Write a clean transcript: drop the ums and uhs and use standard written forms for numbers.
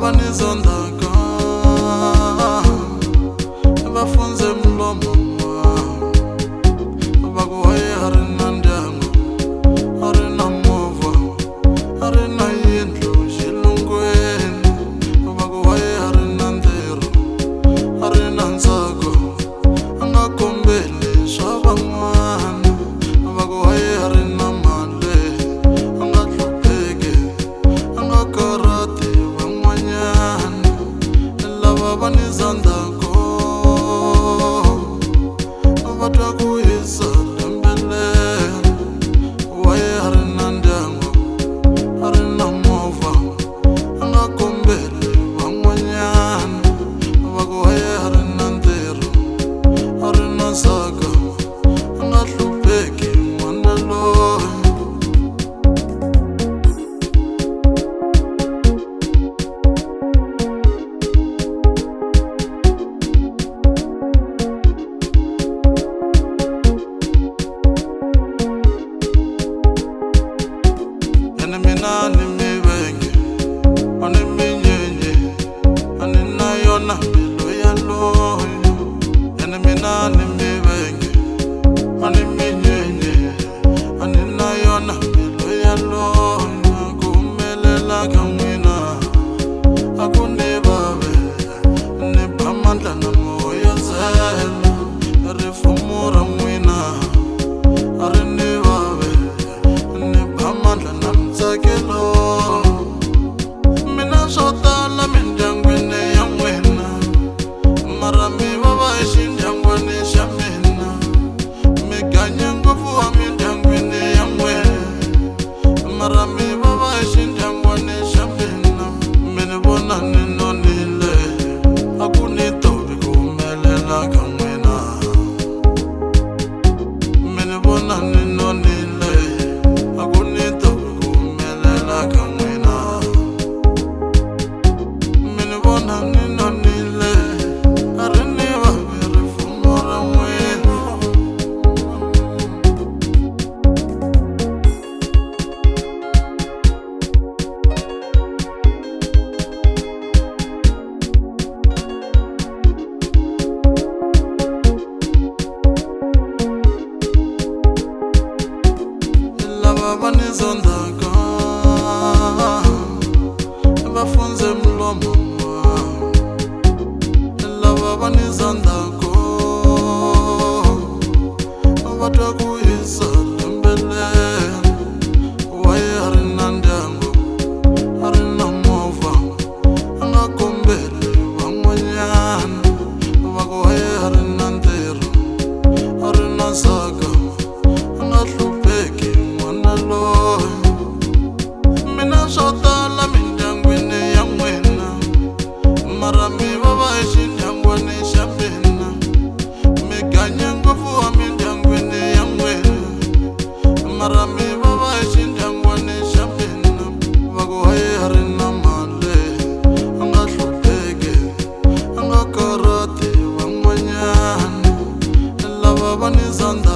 banizondaka bafunze mlomo bakuhaye harina ndyango harina movha harina yindlu xilungweni bakuhaye harina ntirho harina ntsako anga kombeli swa van'wana bakuhaye harina mali anga hlupheki anga karati van'wanyana lava vanizondaka vatwa ku hisa lembelela waye harina ndyango harina movha anga kombeli van'wanyana vakuhaye harina ntirho harina nsaka anga hlupheki n'wana loyi mina ni mivenge ani minyenye ani na yona mbilu ya loyo yani mina ni mivenge ani minyenye ani na yona mbilu ya loyo kumelela ka n'wina aku ni vave ni ba mandla na moya zelo rifumo ra n'wina a ri ni vave ni ba mandla na mtsakelo mina swo tala mindyangwini ya n'wina mara mi vava exindyangwini xa mina mi ganye ngopfu wa mindyangwini ya n'wina mara mi vava exindyangwini xa mina mi ni vona ni nonile a ku ni tovi ku humelela ka n'wina mi ni vona ni nonile a ku ni tovi ku humelela ka n'wina mi ni vona ni nonile a ri ni vavi rifumo ra n'wina lava vanizondaka bafunze mlomo lava vanizondaka vatwa ku hisa lembelela waye harina ndyango harina movha anga kombeli van'wanyana vakuhaye harina ntirho harina nsaka anga hlupheki n'wana loyi mina swo tala mindyangwini ya n'wina mara mi vava exindyangwini xa mina mi ganye ngopfu wa mindyangwini ya n'wina mara mi vava exindyangwini xa mina vakuhaye harina mali anga hlupheki anga karati van'wanyana lava vanizondaka